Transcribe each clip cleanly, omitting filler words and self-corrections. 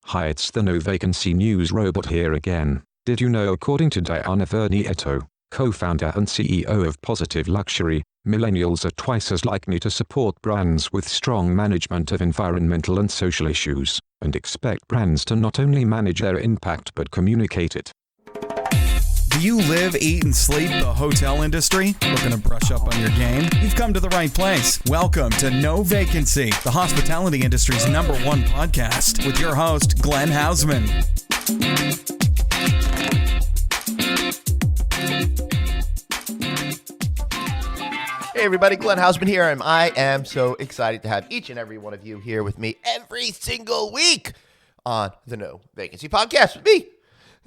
Hi, it's the No Vacancy News Robot here again. Did you know, according to Diana Vernietto, co-founder and CEO of Positive Luxury, millennials are twice as likely to support brands with strong management of environmental and social issues, and expect brands to not only manage their impact but communicate it. Do you live, eat, and sleep the hotel industry? Looking to brush up on your game? You've come to the right place. Welcome to No Vacancy, the hospitality industry's #1 podcast, with your host, Glenn Hausman. Hey everybody, Glenn Hausman here, and I am so excited to have each and every one of you here with me every single week on the No Vacancy podcast with me,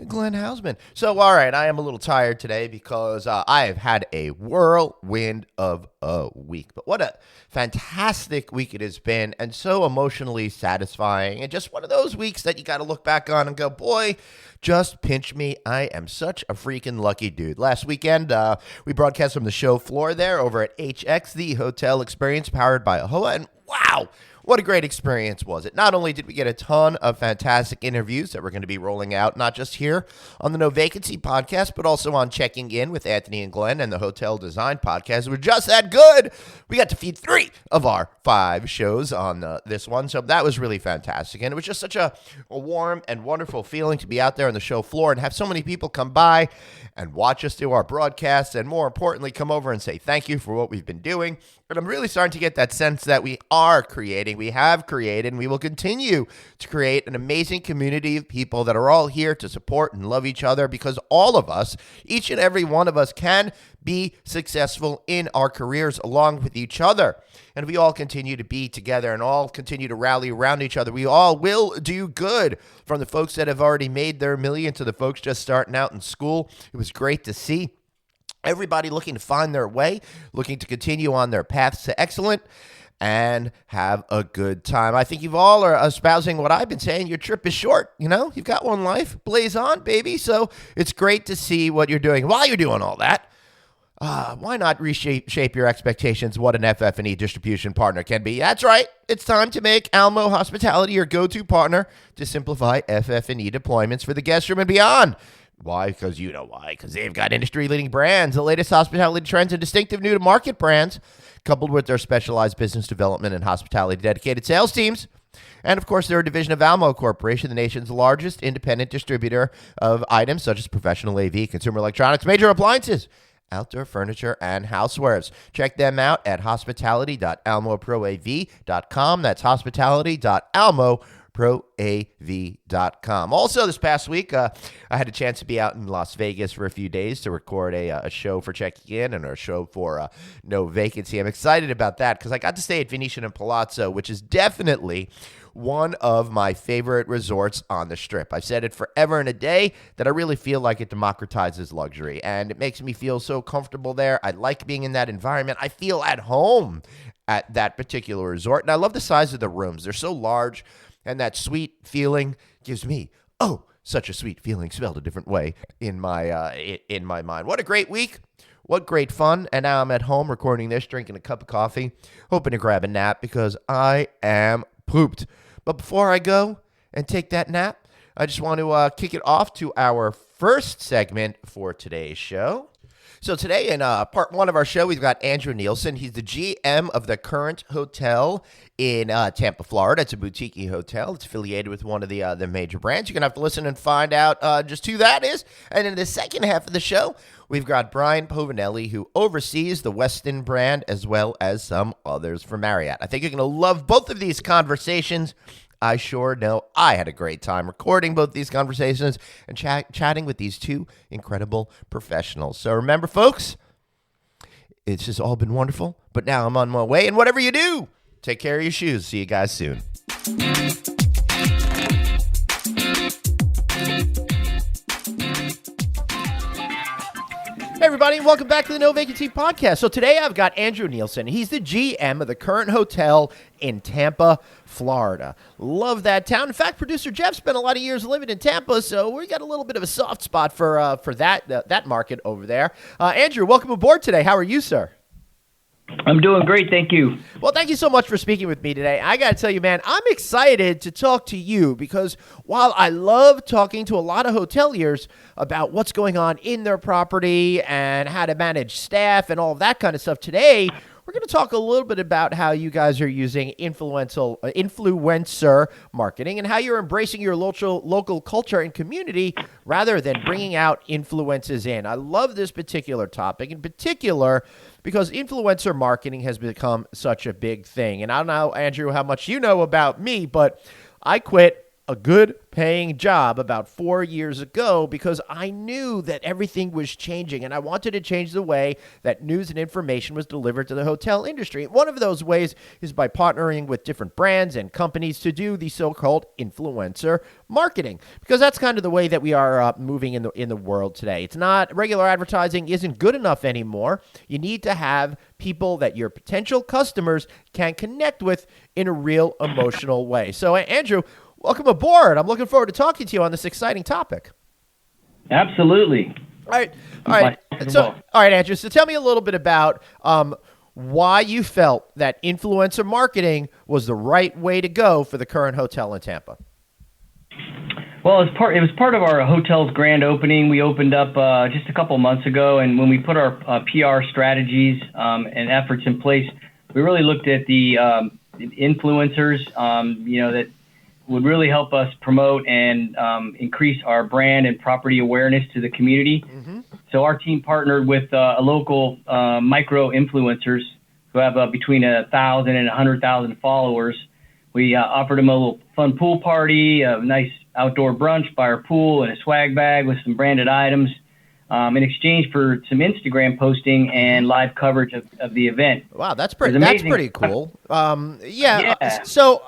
Glenn Hausman. So, all right, I am a little tired today because I have had a whirlwind of a week. But what a fantastic week it has been, and so emotionally satisfying, and just one of those weeks that you got to look back on and go, boy, just pinch me. I am such a freaking lucky dude. Last weekend, we broadcast from the show floor there over at HX, the hotel experience powered by AHOA, and wow, what a great experience was it. Not only did we get a ton of fantastic interviews that we're going to be rolling out, not just here on the No Vacancy podcast, but also on Checking In with Anthony and Glenn and the Hotel Design podcast. We're just that good. We got to feed 3 of our 5 shows on this one, so that was really fantastic. And it was just such a warm and wonderful feeling to be out there on the show floor and have so many people come by and watch us do our broadcasts, and more importantly, come over and say thank you for what we've been doing. And I'm really starting to get that sense that we are creating, we have created, and we will continue to create an amazing community of people that are all here to support and love each other, because all of us, each and every one of us, can be successful in our careers along with each other. And if we all continue to be together and all continue to rally around each other, we all will do good, from the folks that have already made their million to the folks just starting out in school. It was great to see everybody looking to find their way, looking to continue on their paths to excellence and have a good time. I think you all are espousing what I've been saying. Your trip is short, you know? You've got one life. Blaze on, baby. So it's great to see what you're doing. While you're doing all that, why not reshape your expectations what an FF&E distribution partner can be? That's right. It's time to make Almo Hospitality your go-to partner to simplify FF&E deployments for the guest room and beyond. Why? Because you know why. Because they've got industry-leading brands, the latest hospitality trends, and distinctive new-to-market brands, coupled with their specialized business development and hospitality-dedicated sales teams. And, of course, they're a division of Almo Corporation, the nation's largest independent distributor of items such as professional AV, consumer electronics, major appliances, outdoor furniture, and housewares. Check them out at hospitality.almoproav.com. That's hospitality.almoproav.com. Also, this past week, I had a chance to be out in Las Vegas for a few days to record a show for Checking In and a show for No Vacancy. I'm excited about that because I got to stay at Venetian and Palazzo, which is definitely one of my favorite resorts on the Strip. I've said it forever and a day that I really feel like it democratizes luxury, and it makes me feel so comfortable there. I like being in that environment. I feel at home at that particular resort, and I love the size of the rooms. They're so large, and that sweet feeling gives me, such a sweet feeling, spelled a different way in my mind. What a great week. What great fun. And now I'm at home recording this, drinking a cup of coffee, hoping to grab a nap because I am pooped. But before I go and take that nap, I just want to kick it off to our first segment for today's show. So today in part 1 of our show, we've got Andrew Nielsen. He's the GM of the Current Hotel in Tampa, Florida. It's a boutique hotel. It's affiliated with one of the major brands. You're going to have to listen and find out just who that is. And in the second half of the show, we've got Brian Povinelli, who oversees the Westin brand as well as some others for Marriott. I think you're going to love both of these conversations. I sure know I had a great time recording both these conversations and chatting with these two incredible professionals. So remember, folks, it's just all been wonderful, but now I'm on my way, and whatever you do, take care of your shoes. See you guys soon. Hey everybody, and welcome back to the No Vacancy podcast. So today I've got Andrew Nielsen. He's the GM of the Current Hotel in Tampa, Florida. Love that town. In fact, producer Jeff spent a lot of years living in Tampa, so we got a little bit of a soft spot for that market over there. Andrew, welcome aboard today. How are you, sir? I'm doing great, thank you. Well, thank you so much for speaking with me today. I got to tell you, man, I'm excited to talk to you because while I love talking to a lot of hoteliers about what's going on in their property and how to manage staff and all of that kind of stuff, today we're going to talk a little bit about how you guys are using influencer marketing and how you're embracing your local culture and community rather than bringing out influences in. I love this particular topic in particular because influencer marketing has become such a big thing. And I don't know, Andrew, how much you know about me, but I quit a good paying job about 4 years ago because I knew that everything was changing and I wanted to change the way that news and information was delivered to the hotel industry. One of those ways is by partnering with different brands and companies to do the so-called influencer marketing, because that's kind of the way that we are moving in the world today. It's not, regular advertising isn't good enough anymore. You need to have people that your potential customers can connect with in a real emotional way. So, Andrew, welcome aboard. I'm looking forward to talking to you on this exciting topic. Absolutely. All right. All right, Andrew. So tell me a little bit about why you felt that influencer marketing was the right way to go for the current hotel in Tampa. Well, it was part of our hotel's grand opening. We opened up just a couple months ago, and when we put our PR strategies and efforts in place, we really looked at the influencers, that would really help us promote and increase our brand and property awareness to the community. Mm-hmm. So our team partnered with a local micro influencers who have between 1,000 and 100,000 followers. We offered them a little fun pool party, a nice outdoor brunch by our pool, and a swag bag with some branded items in exchange for some Instagram posting and live coverage of the event. Wow, that's pretty cool. So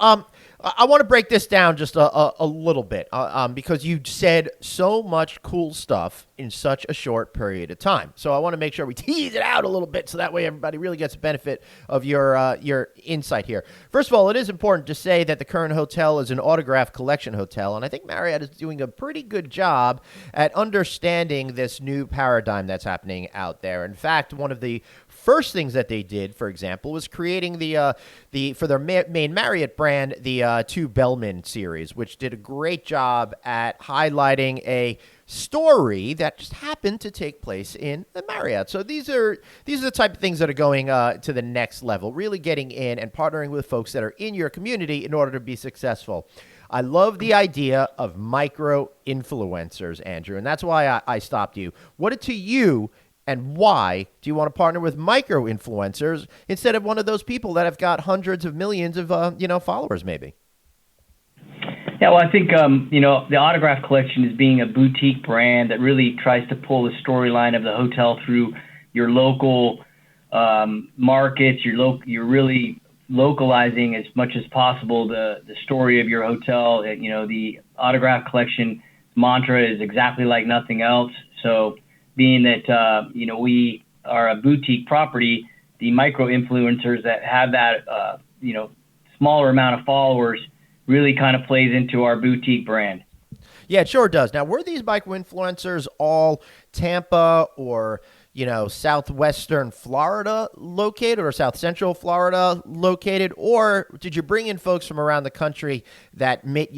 I want to break this down just a little bit because you said so much cool stuff in such a short period of time. So I want to make sure we tease it out a little bit so that way everybody really gets the benefit of your insight here. First of all, it is important to say that the current hotel is an autograph collection hotel, and I think Marriott is doing a pretty good job at understanding this new paradigm that's happening out there. In fact, one of the first things that they did, for example, was creating for their main Marriott brand, the Two Bellman series, which did a great job at highlighting a story that just happened to take place in the Marriott. So these are the type of things that are going to the next level, really getting in and partnering with folks that are in your community in order to be successful. I love the idea of micro influencers, Andrew, and that's why I stopped you. What to you, and why do you want to partner with micro influencers instead of one of those people that have got hundreds of millions of followers, maybe? Yeah, well, I think the autograph collection is being a boutique brand that really tries to pull the storyline of the hotel through your local markets. You're really localizing as much as possible the story of your hotel. The autograph collection mantra is exactly like nothing else. So, being that we are a boutique property, the micro influencers that have that smaller amount of followers really kind of plays into our boutique brand. Yeah, it sure does. Now, were these micro influencers all Tampa or southwestern Florida located or south central Florida located, or did you bring in folks from around the country that met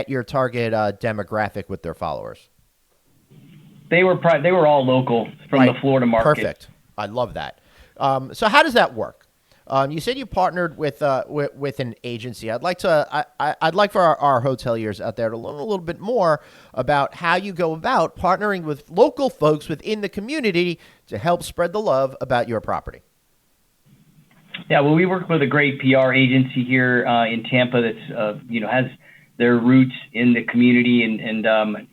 your target demographic with their followers? They were all local from the Florida market. Perfect. I love that. So how does that work? You said you partnered with an agency. I'd like for our hoteliers out there to learn a little bit more about how you go about partnering with local folks within the community to help spread the love about your property. Yeah, well, we work with a great PR agency here in Tampa that's has their roots in the community and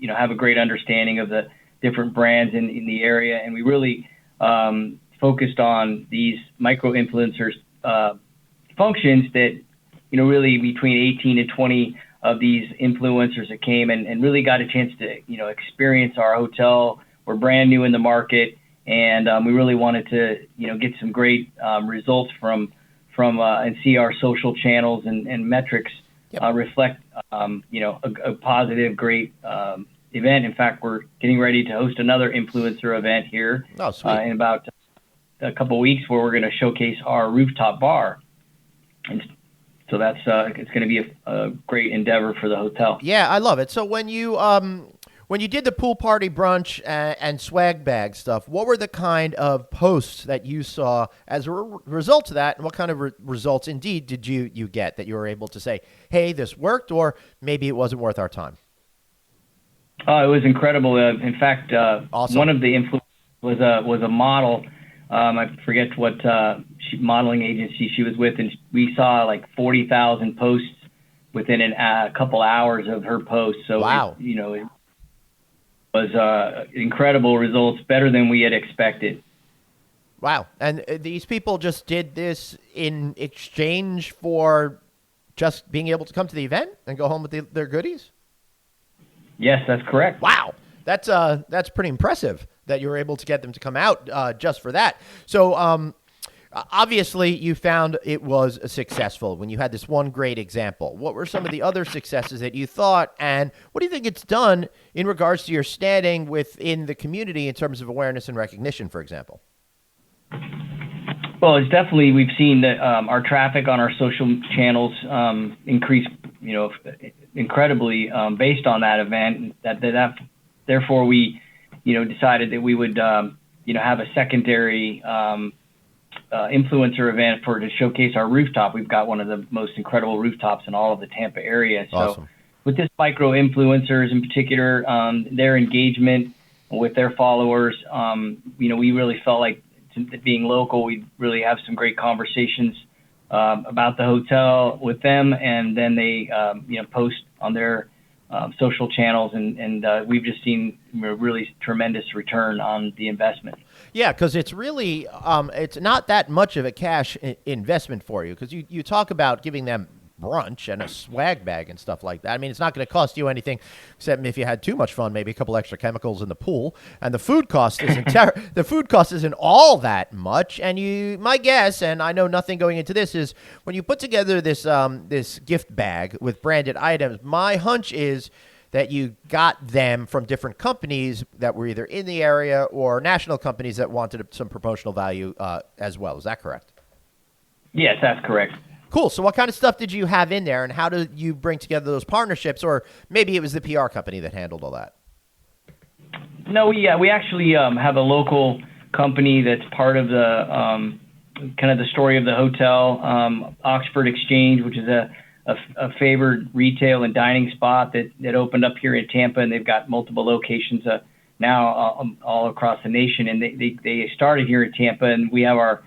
have a great understanding of the different brands in the area, and we really focused on these micro influencers functions that really between 18 and 20 of these influencers that came and really got a chance to experience our hotel. We're brand new in the market, and we really wanted to get some great results from and see our social channels and metrics reflect a positive, great event. In fact, we're getting ready to host another influencer event here in about a couple of weeks where we're going to showcase our rooftop bar. And so that's it's going to be a great endeavor for the hotel. Yeah, I love it. So when you did the pool party brunch and swag bag stuff, what were the kind of posts that you saw as a result of that, and what kind of results indeed did you get that you were able to say, hey, this worked, or maybe it wasn't worth our time? Oh, it was incredible. In fact, Awesome. One of the influencers was a model. I forget what modeling agency she was with, and we saw like 40,000 posts within a couple hours of her post. So wow. It was incredible results, better than we had expected. Wow. And these people just did this in exchange for just being able to come to the event and go home with their goodies? Yes, that's correct. Wow. That's pretty impressive that you were able to get them to come out just for that. So obviously you found it was successful when you had this one great example. What were some of the other successes that you thought, and what do you think it's done in regards to your standing within the community in terms of awareness and recognition, for example? Well, it's definitely, we've seen that our traffic on our social channels increase, incredibly based on that event. That therefore we, decided that we would, have a secondary influencer event to showcase our rooftop. We've got one of the most incredible rooftops in all of the Tampa area. Awesome. So with this micro influencers in particular, their engagement with their followers, we really felt like, being local, we really have some great conversations about the hotel with them, and then they post on their social channels, and we've just seen really tremendous return on the investment. Yeah, because it's really it's not that much of a cash investment for you, because you talk about giving them brunch and a swag bag and stuff like that. I mean, it's not going to cost you anything, except if you had too much fun, maybe a couple extra chemicals in the pool. And the food cost isn't all that much. And my guess, and I know nothing going into this, is when you put together this this gift bag with branded items, my hunch is that you got them from different companies that were either in the area or national companies that wanted some promotional value as well. Is that correct? Yes, that's correct. Cool. So what kind of stuff did you have in there, and how did you bring together those partnerships? Or maybe it was the PR company that handled all that? No, we actually have a local company that's part of the kind of the story of the hotel, Oxford Exchange, which is a favored retail and dining spot that opened up here in Tampa, and they've got multiple locations now all across the nation. And they started here in Tampa, and we have our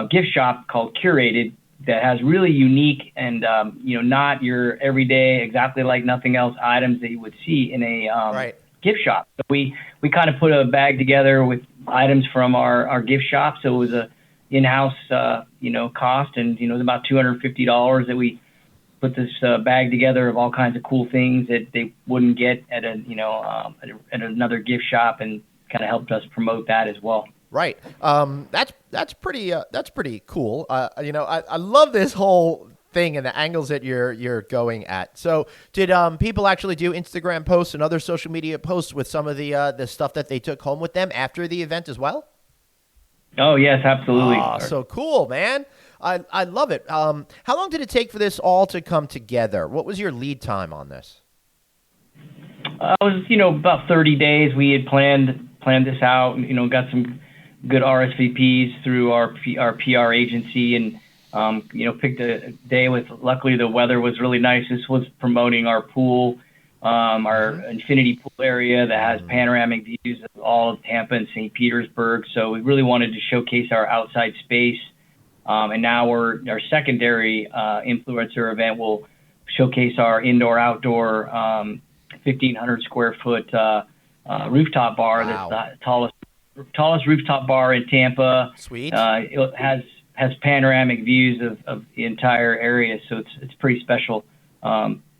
gift shop called Curated, that has really unique and not your everyday, exactly like nothing else items that you would see in a gift shop. So we kind of put a bag together with items from our gift shop. So it was a in-house cost, and it was about $250 that we put this bag together of all kinds of cool things that they wouldn't get at at another gift shop, and kind of helped us promote that as well. Right. That's pretty cool. I love this whole thing and the angles that you're going at. So did people actually do Instagram posts and other social media posts with some of the stuff that they took home with them after the event as well? Oh, yes, absolutely. Oh, so cool, man. I love it. How long did it take for this all to come together? What was your lead time on this? It was, about 30 days. We had planned this out, and, got some good RSVPs through our PR agency, and picked a day luckily the weather was really nice. This was promoting our pool, our infinity pool area that has panoramic views of all of Tampa and St. Petersburg. So we really wanted to showcase our outside space. And now our secondary influencer event will showcase our indoor-outdoor 1,500 square foot rooftop bar. Wow. That's the tallest rooftop bar in Tampa. Sweet. It has panoramic views of the entire area, so it's pretty special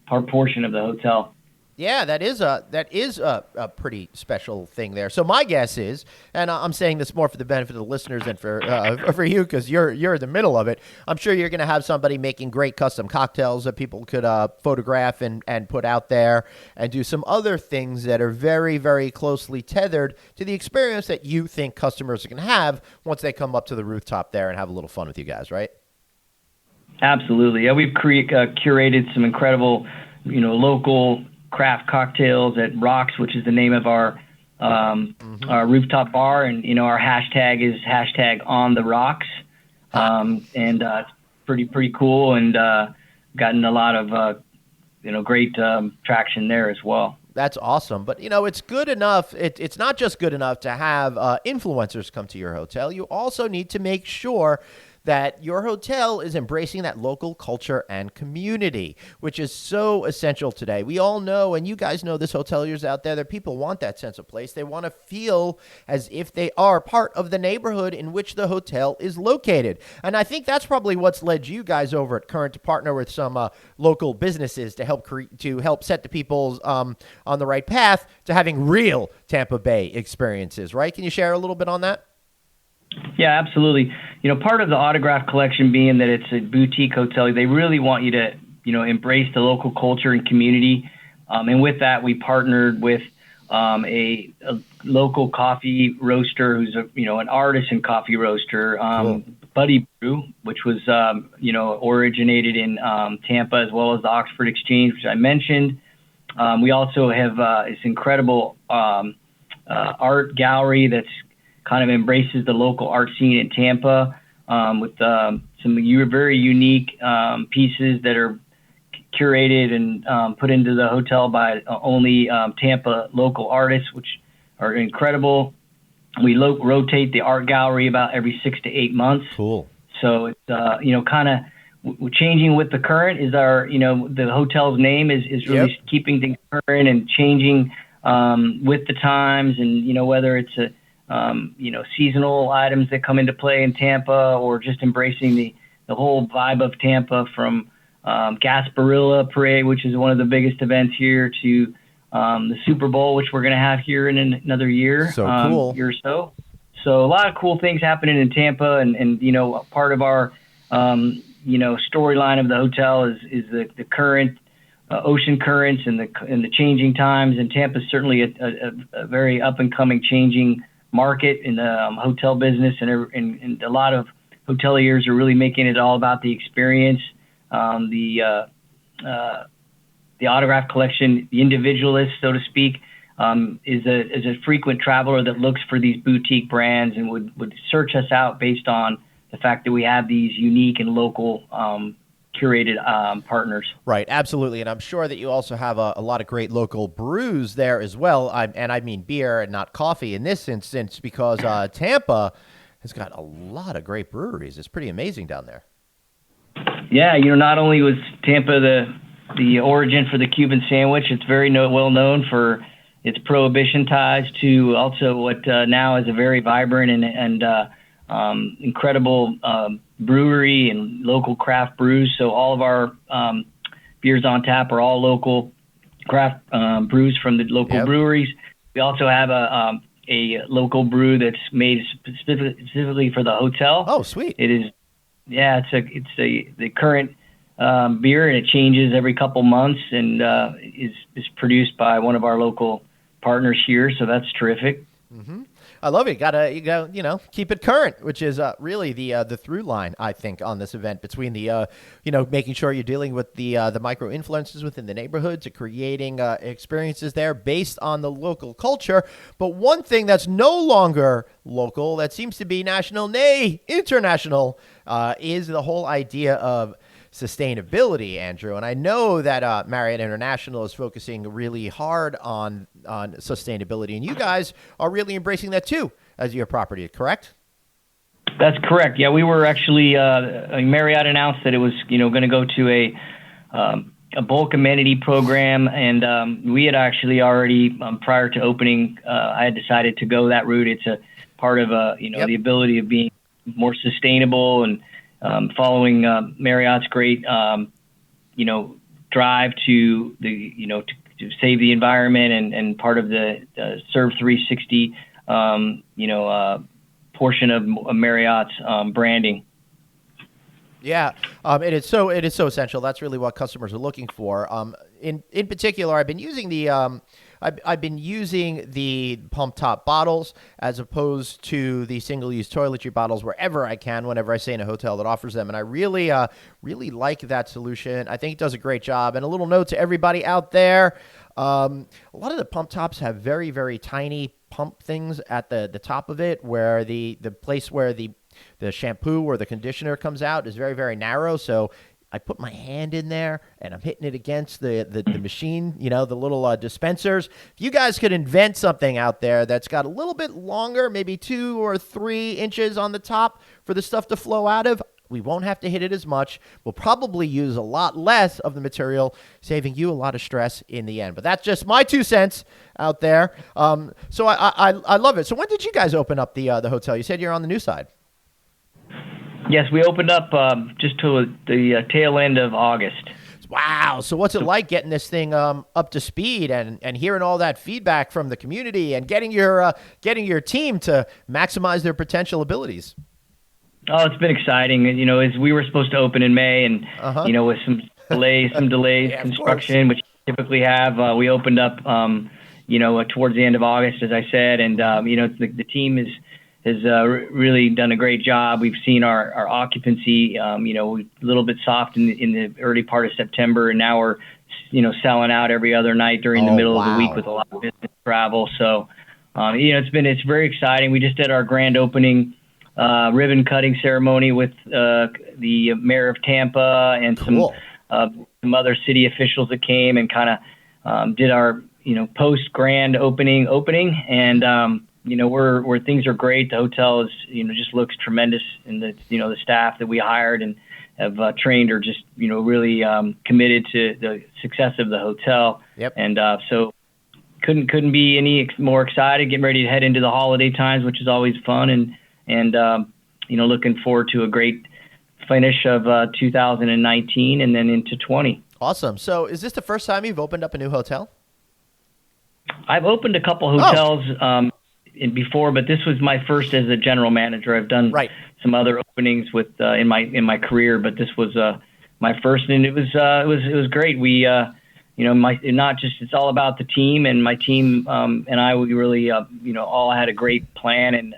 portion of the hotel. Yeah, that is a pretty special thing there. So my guess is, and I'm saying this more for the benefit of the listeners than for you, because you're in the middle of it. I'm sure you're going to have somebody making great custom cocktails that people could photograph and put out there, and do some other things that are very, very closely tethered to the experience that you think customers are going to have once they come up to the rooftop there and have a little fun with you guys, right? Absolutely. Yeah, we've curated some incredible, local craft cocktails at Rocks, which is the name of our rooftop bar, and our hashtag is #OnTheRocks, and it's pretty cool, and gotten a lot of great traction there as well. That's awesome. But, it's good enough. It's not just good enough to have influencers come to your hotel. You also need to make sure that your hotel is embracing that local culture and community, which is so essential today. We all know, and you guys know this, hoteliers out there, that people want that sense of place. They want to feel as if they are part of the neighborhood in which the hotel is located. And I think that's probably what's led you guys over at Current to partner with some local businesses to help set the people on the right path to having real Tampa Bay experiences, right? Can you share a little bit on that? Yeah, absolutely. Part of the Autograph Collection being that it's a boutique hotel, they really want you to, embrace the local culture and community. And with that, we partnered with a local coffee roaster who's an artisan coffee roaster, Cool. Buddy Brew, which was originated in Tampa, as well as the Oxford Exchange, which I mentioned. We also have this incredible art gallery that's kind of embraces the local art scene in Tampa, with some very unique pieces that are curated and put into the hotel by only Tampa local artists, which are incredible. We rotate the art gallery about every 6 to 8 months. Cool. So it's kind of changing with the current is our the hotel's name is really keeping things current and changing with the times, and whether it's a seasonal items that come into play in Tampa, or just embracing the whole vibe of Tampa, from Gasparilla Parade, which is one of the biggest events here, to the Super Bowl, which we're going to have here in another year, So cool. year or so. So a lot of cool things happening in Tampa, and part of our storyline of the hotel is the current ocean currents and the changing times. And Tampa is certainly a very up and coming, changing market in the hotel business, and a lot of hoteliers are really making it all about the experience. The Autograph Collection, the individualist, so to speak, is a frequent traveler that looks for these boutique brands and would search us out based on the fact that we have these unique and local curated partners. Right, absolutely. And I'm sure that you also have a lot of great local brews there as well. I mean beer and not coffee in this instance, because Tampa has got a lot of great breweries. It's pretty amazing down there. Yeah, not only was Tampa the origin for the Cuban sandwich, it's very well known for its prohibition ties, to also what now is a very vibrant and incredible brewery and local craft brews. So all of our beers on tap are all local craft brews from the local breweries. We also have a local brew that's made specifically for the hotel. Oh, sweet. It is, it's the current beer, and it changes every couple months, and is produced by one of our local partners here. So that's terrific. Mm-hmm. I love it. You gotta keep it current, which is really the through line, I think, on this event, between the making sure you're dealing with the micro influences within the neighborhood, to creating experiences there based on the local culture. But one thing that's no longer local, that seems to be national, nay, international, is the whole idea of sustainability, Andrew. And I know that Marriott International is focusing really hard on sustainability, and you guys are really embracing that too as your property, correct? That's correct. Yeah, we were actually Marriott announced that it was going to go to a bulk amenity program, and we had actually already prior to opening, I had decided to go that route. It's a part of the ability of being more sustainable, and following Marriott's great drive to save the environment and part of the Serve 360 portion of Marriott's branding. Yeah, it is so essential. That's really what customers are looking for. In particular, I've been using the pump top bottles as opposed to the single-use toiletry bottles wherever I can, whenever I stay in a hotel that offers them, and I really like that solution. I think it does a great job. And a little note to everybody out there: a lot of the pump tops have very, very tiny pump things at the top of it, where the place where the shampoo or the conditioner comes out is very, very narrow. So I put my hand in there and I'm hitting it against the machine, the little dispensers. If you guys could invent something out there that's got a little bit longer, maybe 2 or 3 inches on the top for the stuff to flow out of, we won't have to hit it as much. We'll probably use a lot less of the material, saving you a lot of stress in the end. But that's just my 2 cents out there. So I love it. So when did you guys open up the hotel? You said you're on the new side. Yes, we opened up just to the tail end of August. Wow. So what's it like getting this thing up to speed and hearing all that feedback from the community and getting your team to maximize their potential abilities? Oh, it's been exciting. As we were supposed to open in May and, with some delays, yeah, construction, which we typically have, we opened up, towards the end of August, as I said. And, the team has really done a great job. We've seen our occupancy, a little bit soft in the early part of September, and now we're, selling out every other night during the middle of the week with a lot of business travel. So, it's very exciting. We just did our grand opening ribbon cutting ceremony with the mayor of Tampa and some other city officials that came and kind of did our post grand opening and where things are great. The hotel is just looks tremendous, and the staff that we hired and have trained are just really committed to the success of the hotel. Yep. And so couldn't be any more excited, getting ready to head into the holiday times, which is always fun, and looking forward to a great finish of 2019 and then into 20. Awesome. So is this the first time you've opened up a new hotel? I've opened a couple hotels before, but this was my first as a general manager. I've done some other openings with in my career, but this was my first, and it was great. We it's all about the team, and my team and I, we really all had a great plan, and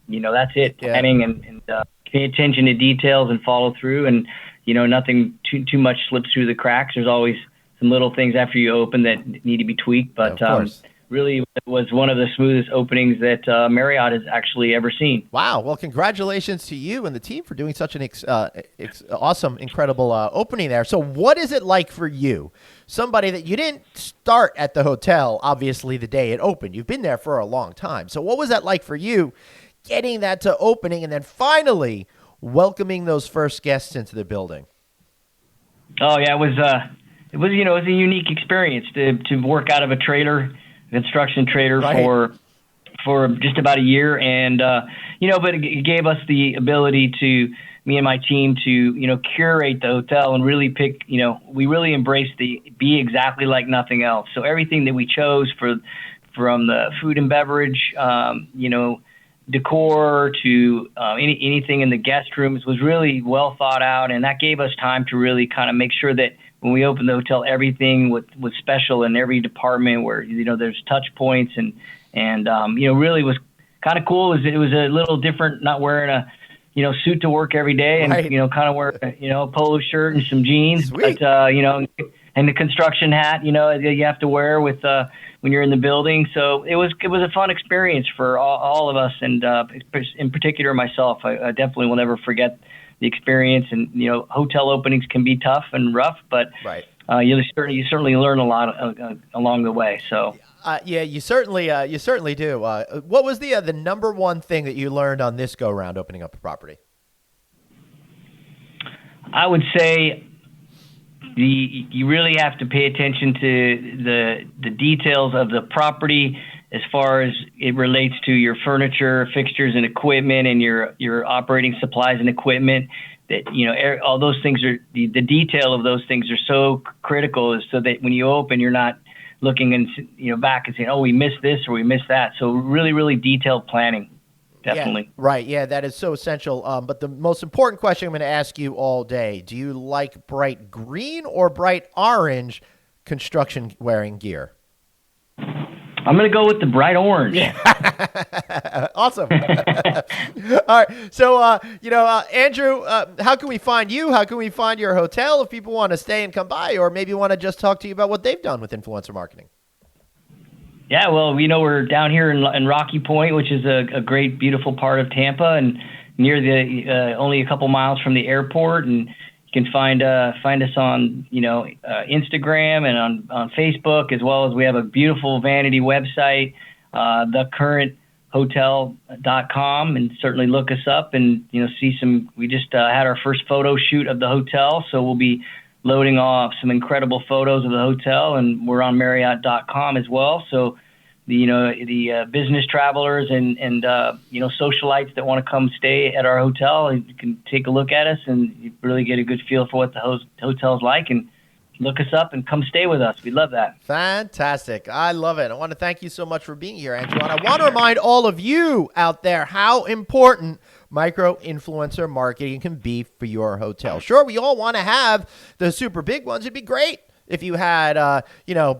that's it. Planning and pay attention to details and follow through, and nothing too much slips through the cracks. There's always some little things after you open that need to be tweaked, but really was one of the smoothest openings that Marriott has actually ever seen. Wow. Well, congratulations to you and the team for doing such an awesome, incredible opening there. So what is it like for you? Somebody that you didn't start at the hotel, obviously, the day it opened. You've been there for a long time. So what was that like for you, getting that to opening and then finally welcoming those first guests into the building? Oh, yeah. It was a unique experience to work out of a construction trailer for just about a year, and but it gave us the ability to, me and my team, to curate the hotel and really pick. We really embraced the be exactly like nothing else. So everything that we chose from the food and beverage, decor to anything in the guest rooms was really well thought out, and that gave us time to really kind of make sure that when we opened the hotel, everything was special in every department, where there's touch points and really was kind of cool. It was a little different, not wearing a suit to work every day, and kind of wear a polo shirt and some jeans. Sweet. But and the construction hat you have to wear with when you're in the building. So it was a fun experience for all of us, and in particular myself. I definitely will never forget the experience. And hotel openings can be tough and rough, but you certainly learn a lot along the way. So you certainly do. What was the number one thing that you learned on this go round opening up a property? I would say you really have to pay attention to the details of the property as far as it relates to your furniture, fixtures, and equipment, and your operating supplies and equipment. That all those things are the detail of those things are so critical, so that when you open, you're not looking and back and saying, oh, we missed this or we missed that. So really, really detailed planning. Definitely. Yeah, right. Yeah, that is so essential. But the most important question I'm going to ask you all day, do you like bright green or bright orange construction wearing gear? I'm going to go with the bright orange. Yeah. Awesome. All right. So, Andrew, how can we find you? How can we find your hotel if people want to stay and come by, or maybe want to just talk to you about what they've done with influencer marketing? Yeah, well, we're down here in Rocky Point, which is a great, beautiful part of Tampa, and near the only a couple miles from the airport. And you can find us on Instagram and on Facebook, as well as we have a beautiful vanity website, thecurrenthotel.com, and certainly look us up and see some. We just had our first photo shoot of the hotel, so we'll be loading off some incredible photos of the hotel, and we're on Marriott.com as well. So the business travelers and socialites that want to come stay at our hotel, you can take a look at us and you really get a good feel for what the hotel's like, and look us up and come stay with us. We love that. Fantastic. I love it. I want to thank you so much for being here, Andrew. And I want to remind all of you out there how important micro-influencer marketing can be for your hotel. Sure, we all want to have the super big ones. It'd be great if you had,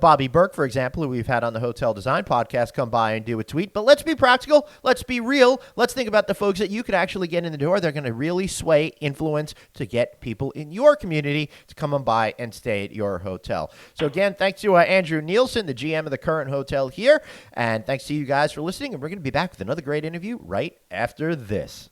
Bobby Burke, for example, who we've had on the Hotel Design Podcast, come by and do a tweet. But let's be practical. Let's be real. Let's think about the folks that you could actually get in the door. They're going to really sway influence to get people in your community to come on by and stay at your hotel. So again, thanks to Andrew Nielsen, the GM of the current hotel here. And thanks to you guys for listening. And we're going to be back with another great interview right after this.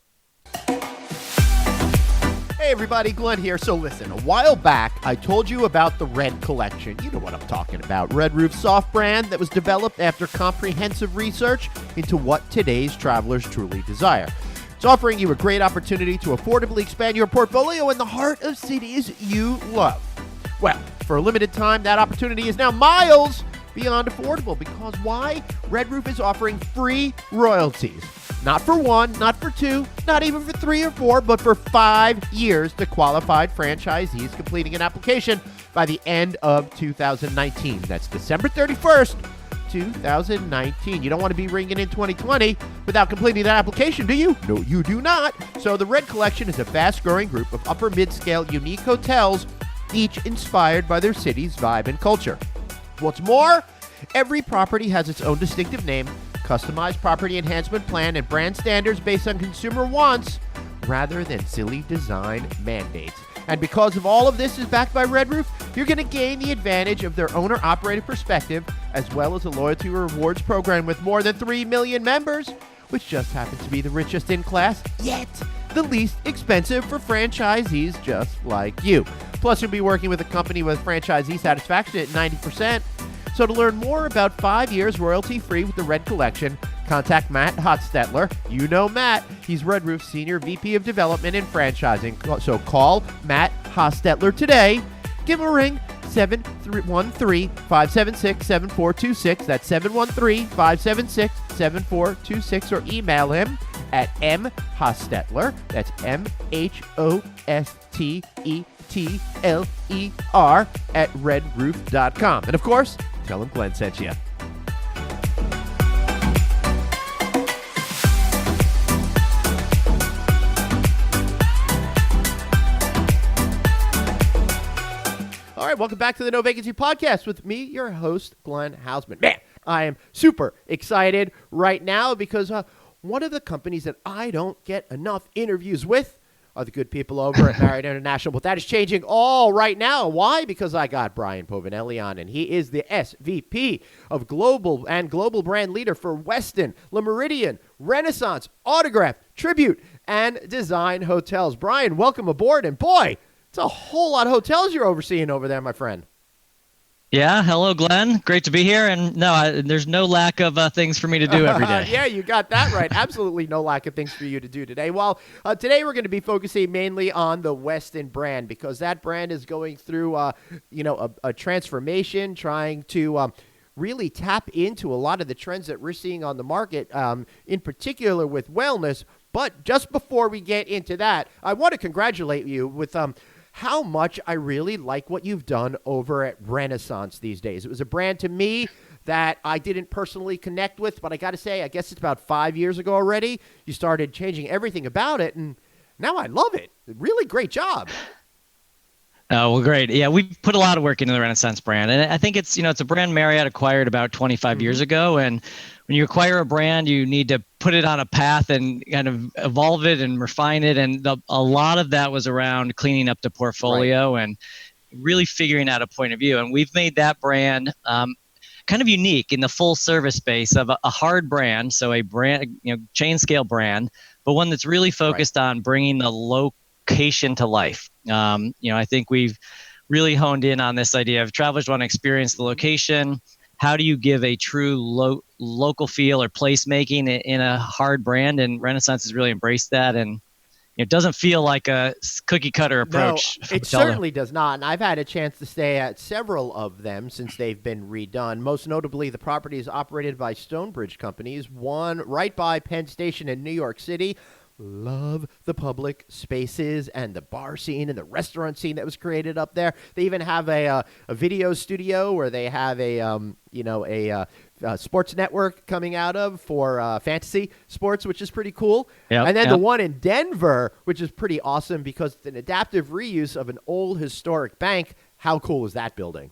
Hey everybody, Glenn here. So listen, a while back, I told you about the Red Collection. You know what I'm talking about. Red Roof soft brand that was developed after comprehensive research into what today's travelers truly desire. It's offering you a great opportunity to affordably expand your portfolio in the heart of cities you love. Well, for a limited time, that opportunity is now miles beyond affordable, because why? Red Roof is offering free royalties. Not for 1, not for 2, not even for 3 or 4, but for 5 years to qualified franchisees completing an application by the end of 2019. That's December 31st, 2019. You don't want to be ringing in 2020 without completing that application, do you? No, you do not. So the Red Collection is a fast-growing group of upper mid-scale unique hotels, each inspired by their city's vibe and culture. What's more, every property has its own distinctive name, customized property enhancement plan, and brand standards based on consumer wants rather than silly design mandates. And because of all of this is backed by Red Roof, you're going to gain the advantage of their owner-operated perspective, as well as a loyalty rewards program with more than 3 million members, which just happens to be the richest in class, yet the least expensive for franchisees just like you. Plus, you'll be working with a company with franchisee satisfaction at 90%. So to learn more about 5 years royalty-free with the Red Collection, contact Matt Hostetler. You know Matt. He's Red Roof's Senior VP of Development and Franchising. So call Matt Hostetler today. Give him a ring, 713-576-7426. That's 713-576-7426. Or email him at mhostetler. That's MHOSTETLER at redroof.com. And of course, tell him Glenn sent you. All right, welcome back to the No Vacancy Podcast with me, your host, Glenn Hausman. Man, I am super excited right now because one of the companies that I don't get enough interviews with are the good people over at Marriott International. But that is changing all right now. Why? Because I got Brian Povinelli on, and he is the SVP of Global and Global Brand Leader for Westin, Meridien, Renaissance, Autograph, Tribute, and Design Hotels. Brian, welcome aboard, and boy, it's a whole lot of hotels you're overseeing over there, my friend. Yeah, hello, Glenn. Great to be here. And no, there's no lack of things for me to do every day. Yeah, you got that right. Absolutely no lack of things for you to do today. Well, today we're going to be focusing mainly on the Westin brand, because that brand is going through, a transformation, trying to really tap into a lot of the trends that we're seeing on the market, in particular with wellness. But just before we get into that, I want to congratulate you with how much I really like what you've done over at Renaissance these days. It was a brand to me that I didn't personally connect with, but I got to say, I guess it's about 5 years ago already. You started changing everything about it, and now I love it. Really great job. Oh, well, great. Yeah, we put a lot of work into the Renaissance brand. And I think it's a brand Marriott acquired about 25 years ago. And when you acquire a brand, you need to put it on a path and kind of evolve it and refine it. And a lot of that was around cleaning up the portfolio and really figuring out a point of view. And we've made that brand kind of unique in the full service space of a hard brand. So a brand, chain scale brand, but one that's really focused on bringing the location to life. I think we've really honed in on this idea of travelers want to experience the location. How do you give a true local feel or placemaking in a hard brand? And Renaissance has really embraced that. And it doesn't feel like a cookie cutter approach. No, it certainly does not. And I've had a chance to stay at several of them since they've been redone. Most notably, the property is operated by Stonebridge Companies, one right by Penn Station in New York City. Love the public spaces and the bar scene and the restaurant scene that was created up there. They even have a video studio where they have a sports network coming out of for fantasy sports, which is pretty cool. And then the one in Denver, which is pretty awesome because it's an adaptive reuse of an old historic bank. How cool is that building?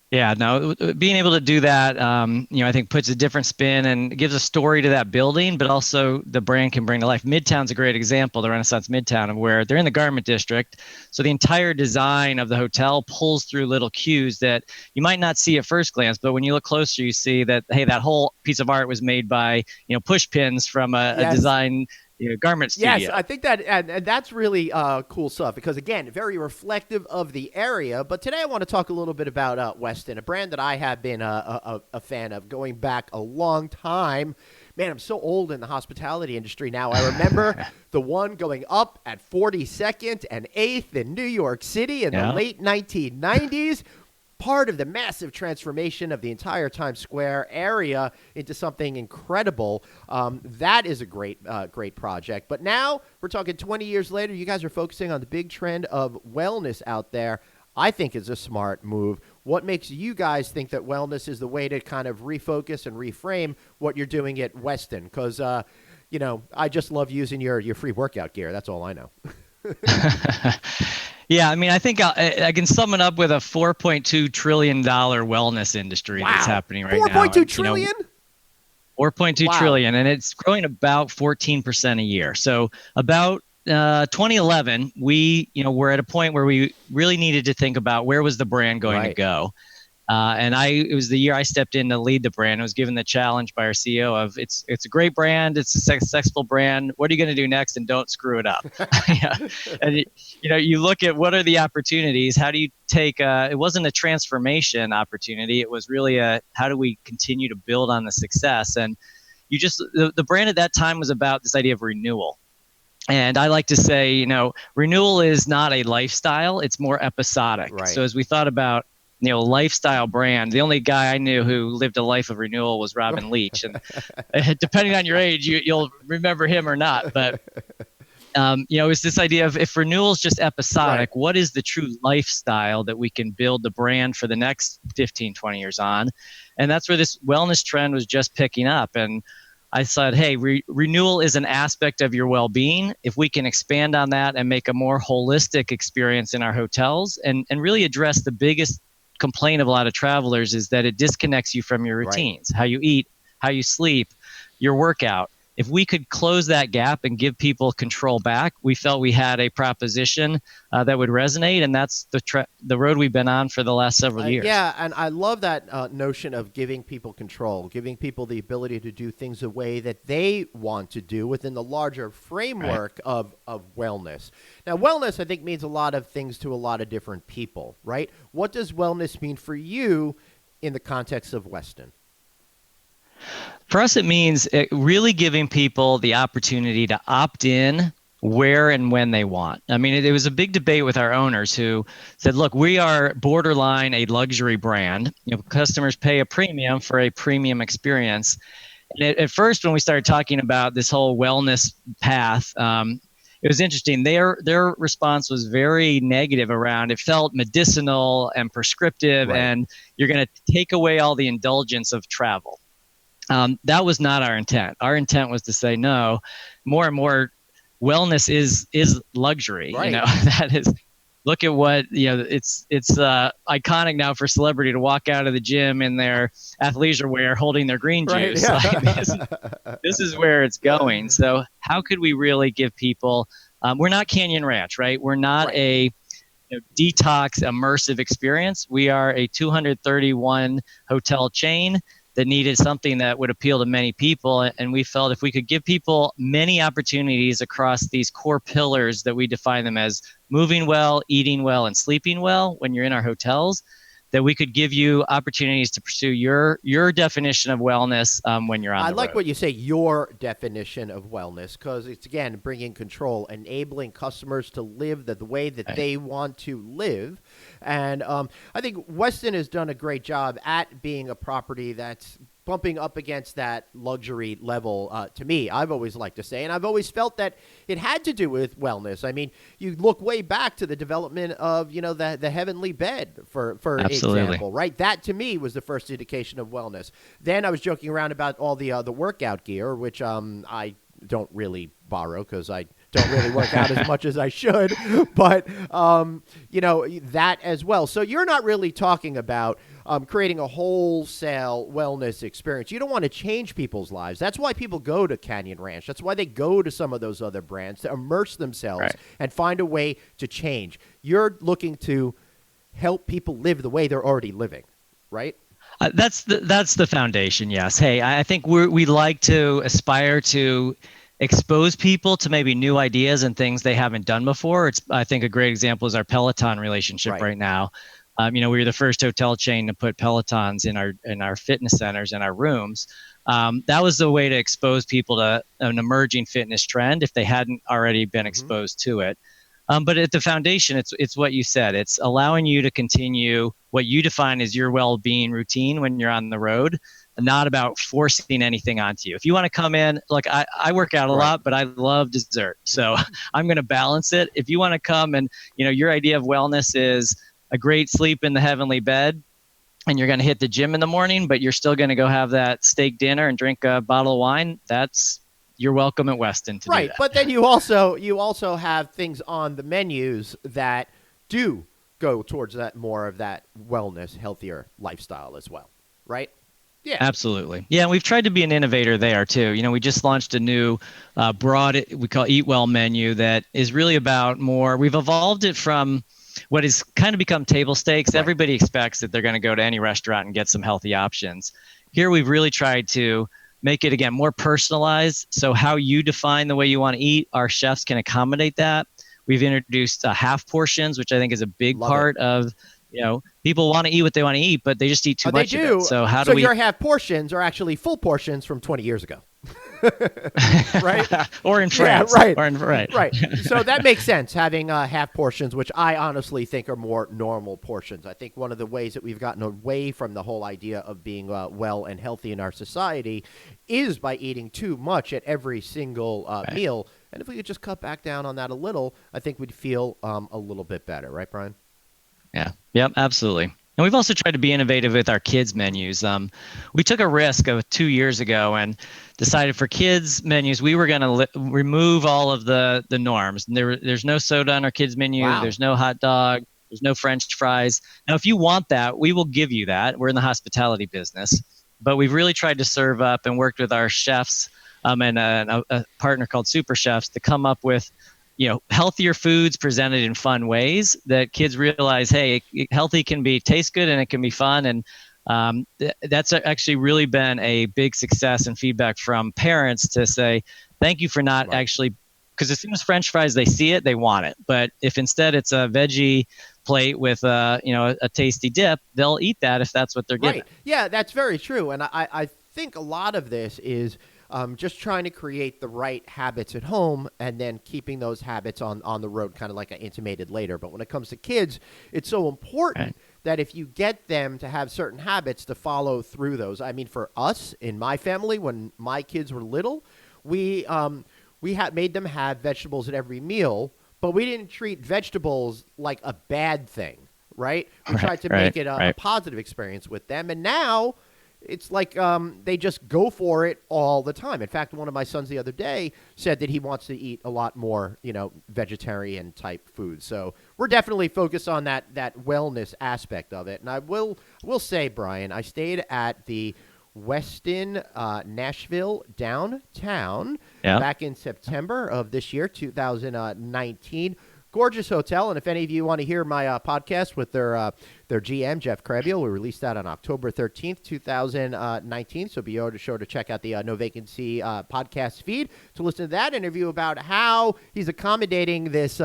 Yeah, no, being able to do that, I think puts a different spin and gives a story to that building, but also the brand can bring to life. Midtown's a great example, the Renaissance Midtown, of where they're in the garment district. So the entire design of the hotel pulls through little cues that you might not see at first glance, but when you look closer, you see that, hey, that whole piece of art was made by, push pins from a design garment studio. Yes, I think that, and that's really cool stuff because, again, very reflective of the area. But today I want to talk a little bit about Westin, a brand that I have been a fan of going back a long time. Man, I'm so old in the hospitality industry now. I remember the one going up at 42nd and 8th in New York City in the late 1990s. Part of the massive transformation of the entire Times Square area into something incredible. That is a great project. But now we're talking 20 years later. You guys are focusing on the big trend of wellness out there. I think is a smart move. What makes you guys think that wellness is the way to kind of refocus and reframe what you're doing at Westin? Because, I just love using your free workout gear. That's all I know. Yeah, I mean, I think I can sum it up with a $4.2 trillion wellness industry that's happening right now. $4.2 trillion? 4.2 trillion, and it's growing about 14% a year. So about 2011, we were at a point where we really needed to think about where was the brand going to go. And it was the year I stepped in to lead the brand. I was given the challenge by our CEO of it's a great brand, it's a successful brand. What are you going to do next, and don't screw it up? And you look at what are the opportunities. How do you take? It wasn't a transformation opportunity. It was really how do we continue to build on the success? And the brand at that time was about this idea of renewal. And I like to say, renewal is not a lifestyle; it's more episodic. Right. So as we thought about lifestyle brand, the only guy I knew who lived a life of renewal was Robin Leach. And depending on your age, you'll remember him or not. But, it's this idea of if renewal is just episodic, what is the true lifestyle that we can build the brand for the next 15, 20 years on? And that's where this wellness trend was just picking up. And I said, hey, renewal is an aspect of your well-being. If we can expand on that and make a more holistic experience in our hotels and really address the biggest complaint of a lot of travelers is that it disconnects you from your routines, how you eat, how you sleep, your workout. If we could close that gap and give people control back, we felt we had a proposition that would resonate, and that's the road we've been on for the last several years. Yeah, and I love that notion of giving people control, giving people the ability to do things the way that they want to do within the larger framework of wellness. Now, wellness, I think, means a lot of things to a lot of different people, right? What does wellness mean for you in the context of Westin? For us, it means really giving people the opportunity to opt in where and when they want. I mean, it was a big debate with our owners who said, look, we are borderline a luxury brand. Customers pay a premium for a premium experience. And at first, when we started talking about this whole wellness path, it was interesting. Their response was very negative around it. Felt medicinal and prescriptive, Right. and you're going to take away all the indulgence of travel. That was not our intent. Our intent was to say, no, more and more wellness is luxury. Right. That is, look at what, it's iconic now for celebrity to walk out of the gym in their athleisure wear holding their green Right, juice. yeah. Like, this is where it's going. So how could we really give people, we're not Canyon Ranch, right? We're not a detox immersive experience. We are a 231 hotel chain that needed something that would appeal to many people. And we felt if we could give people many opportunities across these core pillars that we define them as moving well, eating well, and sleeping well when you're in our hotels, that we could give you opportunities to pursue your definition of wellness when you're on the road. I like what you say, your definition of wellness, because it's, again, bringing control, enabling customers to live the way that they want to live. And I think Westin has done a great job at being a property that's bumping up against that luxury level, to me, I've always liked to say. And I've always felt that it had to do with wellness. I mean, you look way back to the development of, the heavenly bed, for Absolutely. example, right? That, to me, was the first indication of wellness. Then I was joking around about all the workout gear, which I don't really borrow because I don't really work out as much as I should. But, that as well. So you're not really talking about creating a wholesale wellness experience. You don't want to change people's lives. That's why people go to Canyon Ranch. That's why they go to some of those other brands, to immerse themselves and find a way to change. You're looking to help people live the way they're already living, right? That's the foundation. Yes. Hey, I think we like to aspire to expose people to maybe new ideas and things they haven't done before. I think a great example is our Peloton relationship right now. We were the first hotel chain to put Pelotons in our fitness centers and our rooms. That was the way to expose people to an emerging fitness trend if they hadn't already been exposed to it. But at the foundation, it's what you said. It's allowing you to continue what you define as your well-being routine when you're on the road, and not about forcing anything onto you. If you want to come in, look, I work out a lot, but I love dessert. So I'm going to balance it. If you want to come and, your idea of wellness is a great sleep in the heavenly bed, and you're going to hit the gym in the morning, but you're still going to go have that steak dinner and drink a bottle of wine, you're welcome at Westin to do that. But then you also have things on the menus that do go towards that more of that wellness, healthier lifestyle as well, right? Yeah, absolutely. Yeah, and we've tried to be an innovator there too. We just launched a new broad, we call Eat Well menu that is really about more. We've evolved it from what has kind of become table stakes. Right. Everybody expects that they're going to go to any restaurant and get some healthy options. Here, we've really tried to make it, again, more personalized. So how you define the way you want to eat, our chefs can accommodate that. We've introduced half portions, which I think is a big part of, people want to eat what they want to eat, but they just eat too much of it. So how do we... your half portions are actually full portions from 20 years ago. Right? Or in France. Yeah, right. Right. So that makes sense, having half portions, which I honestly think are more normal portions. I think one of the ways that we've gotten away from the whole idea of being well and healthy in our society is by eating too much at every single meal. And if we could just cut back down on that a little, I think we'd feel a little bit better. Right, Brian? Yeah. Yep, absolutely. And we've also tried to be innovative with our kids menus. We took a risk of 2 years ago and decided for kids menus, we were going to remove all of the norms. There's no soda on our kids menu. Wow. There's no hot dog. There's no French fries. Now, if you want that, we will give you that. We're in the hospitality business. But we've really tried to serve up and worked with our chefs and a partner called Super Chefs to come up with healthier foods presented in fun ways that kids realize, hey, healthy can taste good and it can be fun. And that's actually really been a big success and feedback from parents to say, thank you for not actually, because as soon as French fries, they see it, they want it. But if instead it's a veggie plate with a tasty dip, they'll eat that if that's what they're getting. Right. Yeah, that's very true. And I think a lot of this is just trying to create the right habits at home and then keeping those habits on the road, kind of like I intimated later. But when it comes to kids, it's so important that if you get them to have certain habits, to follow through those. I mean, for us in my family, when my kids were little, we we made them have vegetables at every meal, but we didn't treat vegetables like a bad thing, right? We tried to make it a positive experience with them. And now it's like they just go for it all the time. In fact, one of my sons the other day said that he wants to eat a lot more, vegetarian type food. So we're definitely focused on that wellness aspect of it. And I will say, Brian, I stayed at the Westin Nashville downtown back in September of this year, 2019. Gorgeous hotel, and if any of you want to hear my podcast with their GM, Jeff Krabiel, we released that on October 13th, 2019, so be sure to check out the No Vacancy podcast feed to listen to that interview about how he's accommodating this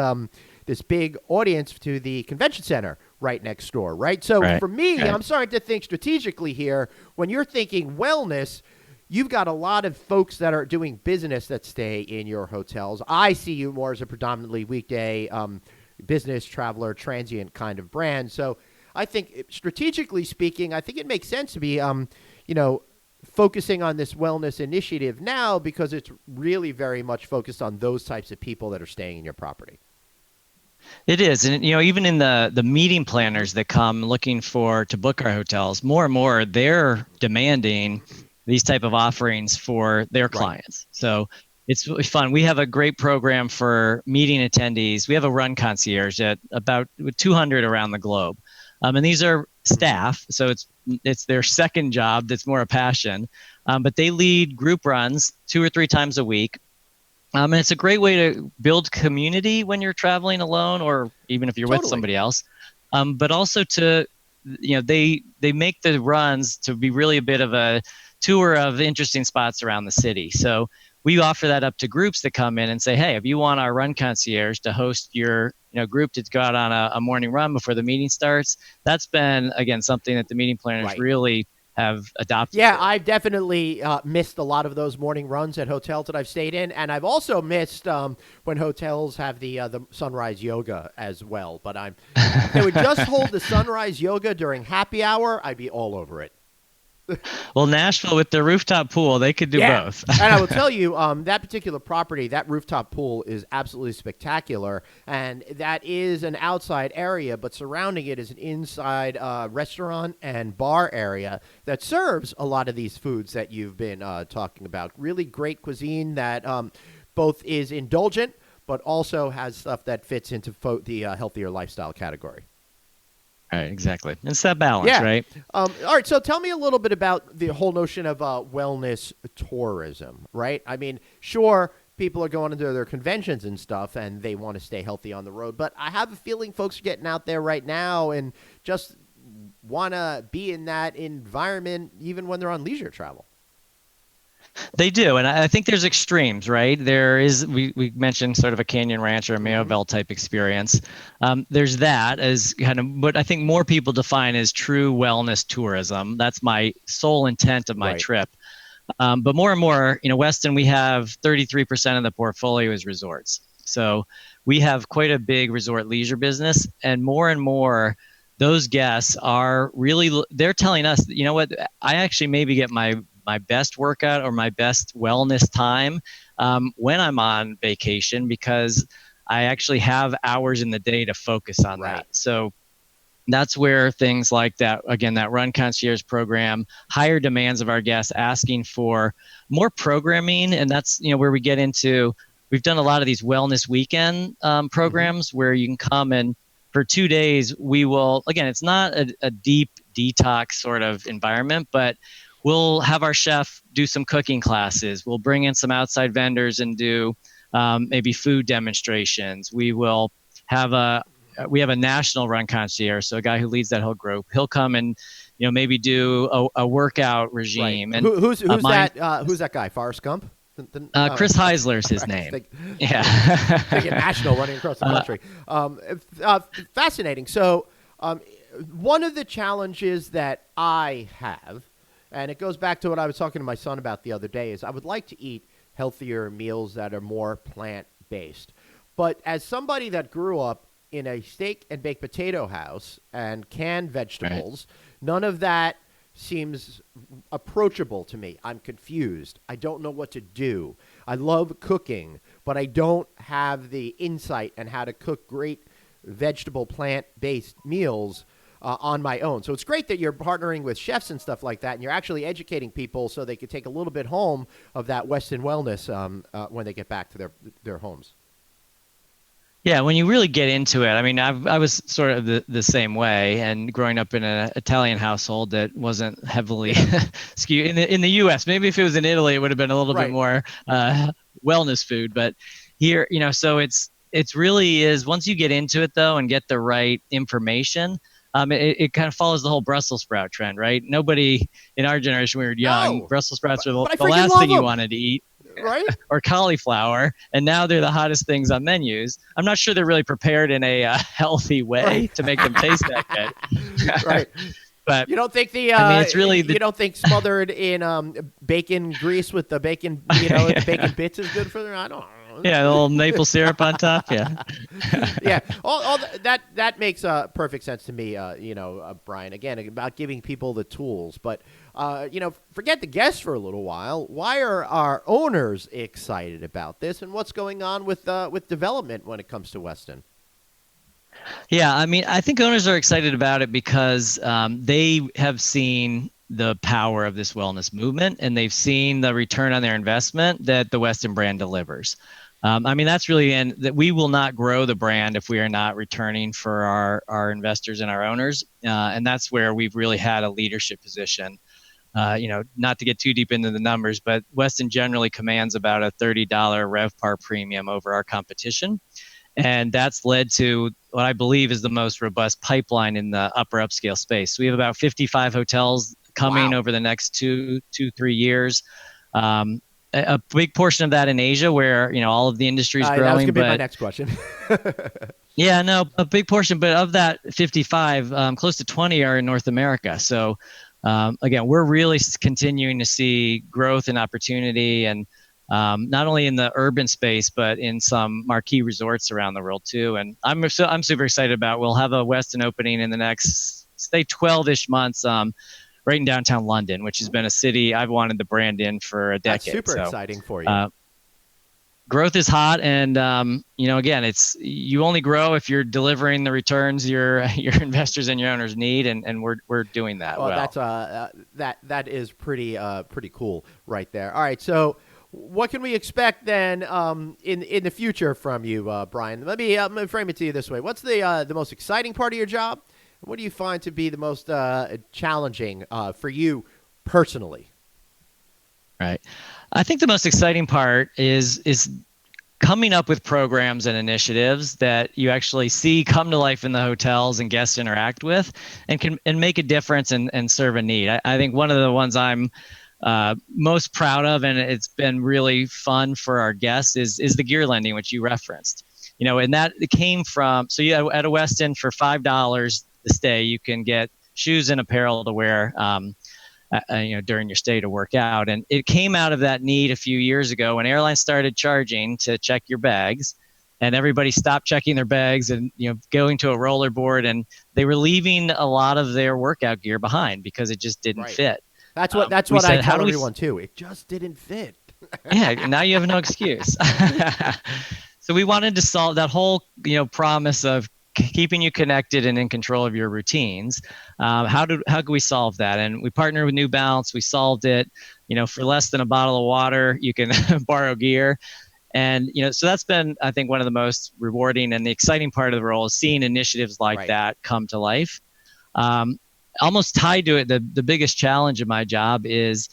big audience to the convention center right next door, right? So for me, I'm starting to think strategically here. When you're thinking wellness, you've got a lot of folks that are doing business that stay in your hotels. I see you more as a predominantly weekday business, traveler, transient kind of brand. So I think strategically speaking, I think it makes sense to be, focusing on this wellness initiative now because it's really very much focused on those types of people that are staying in your property. It is. And, even in the meeting planners that come looking to book our hotels, more and more, they're demanding these type of offerings for their clients. So it's really fun. We have a great program for meeting attendees. We have a run concierge at about 200 around the globe. And these are staff. So it's their second job that's more a passion. But they lead group runs 2 or 3 times a week. And it's a great way to build community when you're traveling alone or even if you're with somebody else. But also to, they make the runs to be really a bit of a tour of interesting spots around the city. So we offer that up to groups that come in and say, hey, if you want our run concierge to host your group to go out on a morning run before the meeting starts, that's been, again, something that the meeting planners really have adopted. Yeah, I've definitely missed a lot of those morning runs at hotels that I've stayed in, and I've also missed when hotels have the sunrise yoga as well. But they would just hold the sunrise yoga during happy hour, I'd be all over it. Well, Nashville with the rooftop pool, they could do both. And I will tell you, that particular property, that rooftop pool is absolutely spectacular. And that is an outside area, but surrounding it is an inside restaurant and bar area that serves a lot of these foods that you've been talking about. Really great cuisine that both is indulgent, but also has stuff that fits into the healthier lifestyle category. Right, exactly. It's that balance, right? All right, so tell me a little bit about the whole notion of wellness tourism, right? I mean, sure, people are going into their conventions and stuff, and they want to stay healthy on the road, but I have a feeling folks are getting out there right now and just want to be in that environment even when they're on leisure travel. They do, and I think there's extremes, right? There is, we mentioned sort of a Canyon Ranch or a Mayoville type experience. There's that as kind of what I think more people define as true wellness tourism. That's my sole intent of my trip. But more and more, Westin, we have 33% of the portfolio is resorts. So we have quite a big resort leisure business, and more, those guests are really, they're telling us, you know what, I actually maybe get my best workout or my best wellness time when I'm on vacation because I actually have hours in the day to focus on that. So that's where things like that, again, that run concierge program, higher demands of our guests asking for more programming. And that's, where we get into, we've done a lot of these wellness weekend programs where you can come and for 2 days, we will, again, it's not a deep detox sort of environment, but we'll have our chef do some cooking classes. We'll bring in some outside vendors and do maybe food demonstrations. We will have a national run concierge, so a guy who leads that whole group. He'll come and maybe do a workout regime. And who's that guy? Forrest Gump? Chris Heisler's his name. National running across the country. Fascinating. So one of the challenges that I have, and it goes back to what I was talking to my son about the other day, is I would like to eat healthier meals that are more plant-based. But as somebody that grew up in a steak and baked potato house and canned vegetables, none of that seems approachable to me. I'm confused. I don't know what to do. I love cooking, but I don't have the insight on how to cook great vegetable, plant-based meals on my own. So it's great that you're partnering with chefs and stuff like that, and you're actually educating people so they could take a little bit home of that Westin Wellness when they get back to their homes. Yeah, when you really get into it, I mean, I was sort of the same way, and growing up in an Italian household that wasn't heavily skewed in the U.S. Maybe if it was in Italy, it would have been a little bit more wellness food. But here, so it's really is, once you get into it though and get the right information, it kind of follows the whole Brussels sprout trend, right? Nobody in our generation, when we were young, Brussels sprouts were the last thing you wanted to eat. Right? Or cauliflower, and now they're the hottest things on menus. I'm not sure they're really prepared in a healthy way to make them taste that good. Right. But you don't think it's really you don't think smothered in bacon grease with the bacon, the bacon bits is good for them? I don't know. Yeah, a little maple syrup on top. Yeah. Yeah. All that makes perfect sense to me. Brian, again, about giving people the tools, but forget the guests for a little while. Why are our owners excited about this, and what's going on with development when it comes to Westin? Yeah, I mean, I think owners are excited about it because they have seen the power of this wellness movement, and they've seen the return on their investment that the Westin brand delivers. I mean, that's really, and that we will not grow the brand if we are not returning for our investors and our owners. And that's where we've really had a leadership position. Not to get too deep into the numbers, but Westin generally commands about a $30 RevPAR premium over our competition. And that's led to what I believe is the most robust pipeline in the upper upscale space. So we have about 55 hotels coming over the next 2-3 years. A big portion of that in Asia, where all of the industry is growing. That was going to be my next question. Yeah, no, a big portion, but of that 55, close to 20 are in North America. So again, we're really continuing to see growth and opportunity, and not only in the urban space, but in some marquee resorts around the world too. And I'm super excited about. We'll have a Westin opening in the next, say, 12-ish months. Right in downtown London, which has been a city I've wanted the brand in for a decade. That's super exciting for you. Growth is hot, and again, it's, you only grow if you're delivering the returns your investors and your owners need, and we're doing that well. That's that is pretty cool right there. All right, so what can we expect then in the future from you, Brian? Let me frame it to you this way: what's the most exciting part of your job? What do you find to be the most challenging for you personally? Right. I think the most exciting part is coming up with programs and initiatives that you actually see come to life in the hotels and guests interact with, and can make a difference and serve a need. I think one of the ones I'm most proud of, and it's been really fun for our guests, is the gear lending, which you referenced. And that came from, so at a Westin for $5 the stay, you can get shoes and apparel to wear during your stay to work out. And it came out of that need a few years ago when airlines started charging to check your bags, and everybody stopped checking their bags and going to a rollerboard, and they were leaving a lot of their workout gear behind because it just didn't fit. That's what I tell everyone too. It just didn't fit. Yeah, now you have no excuse. So we wanted to solve that whole promise of keeping you connected and in control of your routines. How could we solve that? And we partnered with New Balance. We solved it. For less than a bottle of water, you can borrow gear. And so that's been, I think, one of the most rewarding and the exciting part of the role is seeing initiatives like that come to life. Almost tied to it, the biggest challenge of my job is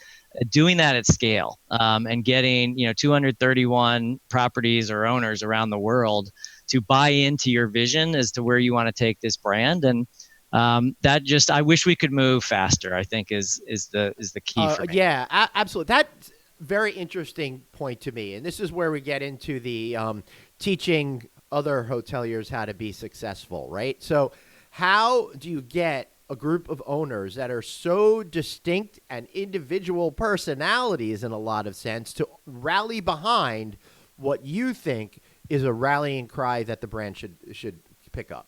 doing that at scale, and getting 231 properties or owners around the world to buy into your vision as to where you want to take this brand. And I wish we could move faster, I think is the key for me. Yeah, absolutely. That's very interesting point to me. And this is where we get into the teaching other hoteliers how to be successful, right? So how do you get a group of owners that are so distinct and individual personalities in a lot of sense to rally behind what you think is a rallying cry that the brand should pick up?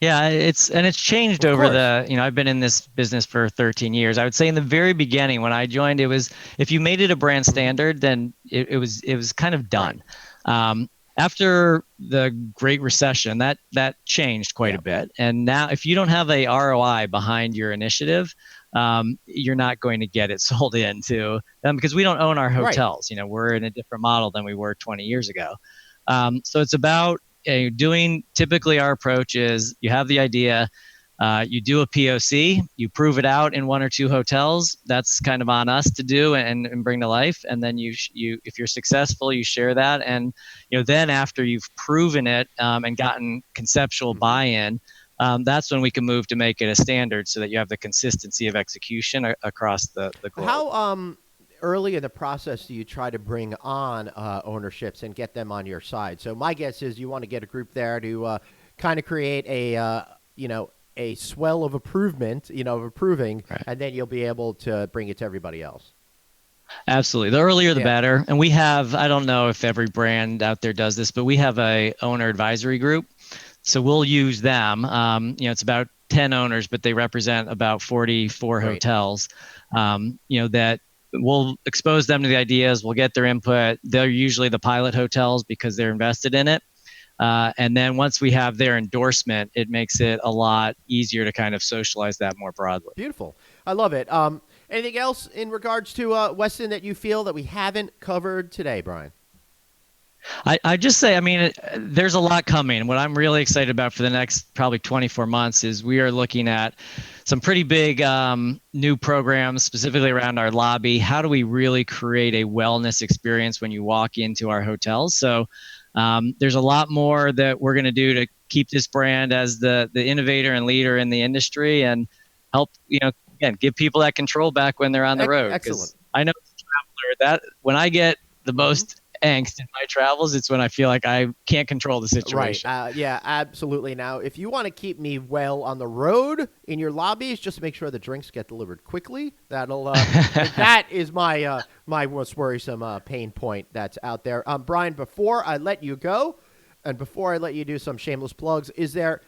Yeah, it's changed over I've been in this business for 13 years. I would say in the very beginning when I joined, it was, if you made it a brand standard, then it was kind of done. Right. After the Great Recession, that changed quite a bit. And now if you don't have a ROI behind your initiative, you're not going to get it sold into them, because we don't own our hotels. Right. We're in a different model than we were 20 years ago. So it's about typically our approach is you have the idea, you do a POC, you prove it out in 1 or 2 hotels. That's kind of on us to do and bring to life. And then you if you're successful, you share that. And then after you've proven it and gotten conceptual buy-in, that's when we can move to make it a standard, so that you have the consistency of execution across the globe. How early in the process do you try to bring on ownerships and get them on your side? So my guess is you want to get a group there to kind of create a swell of approving, right. And then you'll be able to bring it to everybody else. Absolutely. The earlier, the better. And we have, I don't know if every brand out there does this, but we have a owner advisory group. So we'll use them. It's about 10 owners, but they represent about 44 hotels, that we'll expose them to the ideas. We'll get their input. They're usually the pilot hotels because they're invested in it. And then once we have their endorsement, it makes it a lot easier to kind of socialize that more broadly. Beautiful. I love it. Anything else in regards to Westin that you feel that we haven't covered today, Brian? I just say, there's a lot coming. What I'm really excited about for the next probably 24 months is we are looking at some pretty big new programs, specifically around our lobby. How do we really create a wellness experience when you walk into our hotels? So there's a lot more that we're going to do to keep this brand as the innovator and leader in the industry, and help, again, give people that control back when they're on the road. Excellent. I know as a traveler that when I get the most angst in my travels, it's when I feel like I can't control the situation. Right. Yeah, absolutely. Now, if you want to keep me well on the road in your lobbies, just make sure the drinks get delivered quickly. That'll that is my my most worrisome pain point that's out there. Brian, before I let you go, and before I let you do some shameless plugs, is there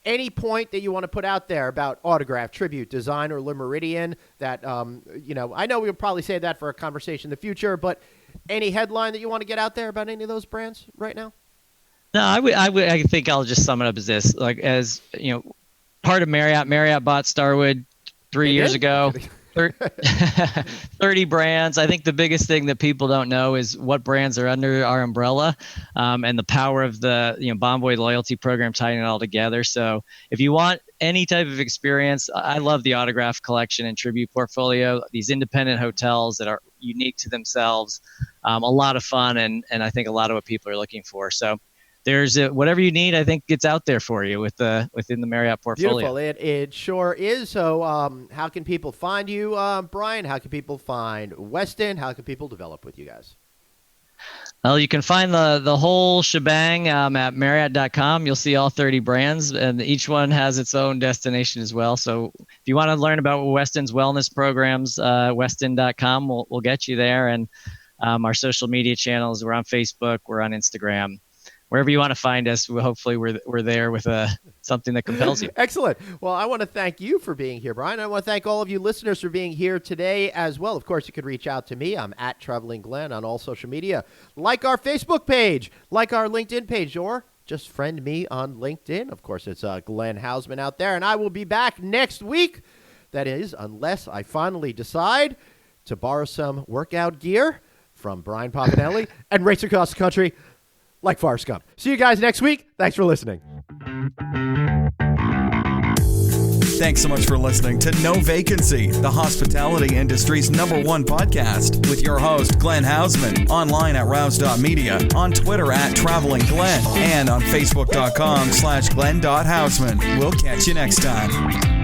any point that you want to put out there about autograph, tribute, design, or Meridien that I know we'll probably save that for a conversation in the future, but any headline that you want to get out there about any of those brands right now? No, I think I'll just sum it up as this. Part of Marriott bought Starwood 3 years ago. 30 brands. I think the biggest thing that people don't know is what brands are under our umbrella, and the power of the Bonvoy loyalty program tying it all together. So if you want any type of experience, I love the autograph collection and tribute portfolio. These independent hotels that are unique to themselves, a lot of fun, and I think a lot of what people are looking for. So there's whatever you need, I think it's out there for you within the Marriott portfolio. Beautiful. It sure is. So how can people find you, Brian? How can people find Westin? How can people develop with you guys? Well, you can find the whole shebang at Marriott.com. You'll see all 30 brands, and each one has its own destination as well. So if you want to learn about Westin's wellness programs, Westin.com will get you there. And our social media channels, we're on Facebook, we're on Instagram. Wherever you want to find us, hopefully we're there with something that compels you. Excellent. Well, I want to thank you for being here, Brian. I want to thank all of you listeners for being here today as well. Of course, you could reach out to me. I'm at Traveling Glenn on all social media. Like our Facebook page, like our LinkedIn page, or just friend me on LinkedIn. Of course, it's Glenn Hausman out there, and I will be back next week. That is, unless I finally decide to borrow some workout gear from Brian Povinelli and race across the country like Forrest Gump. See you guys next week. Thanks for listening. Thanks so much for listening to No Vacancy, the hospitality industry's #1 podcast, with your host, Glenn Hausman, online at rouse.media, on Twitter at Traveling Glenn, and on Facebook.com/Glenn.Hausman. We'll catch you next time.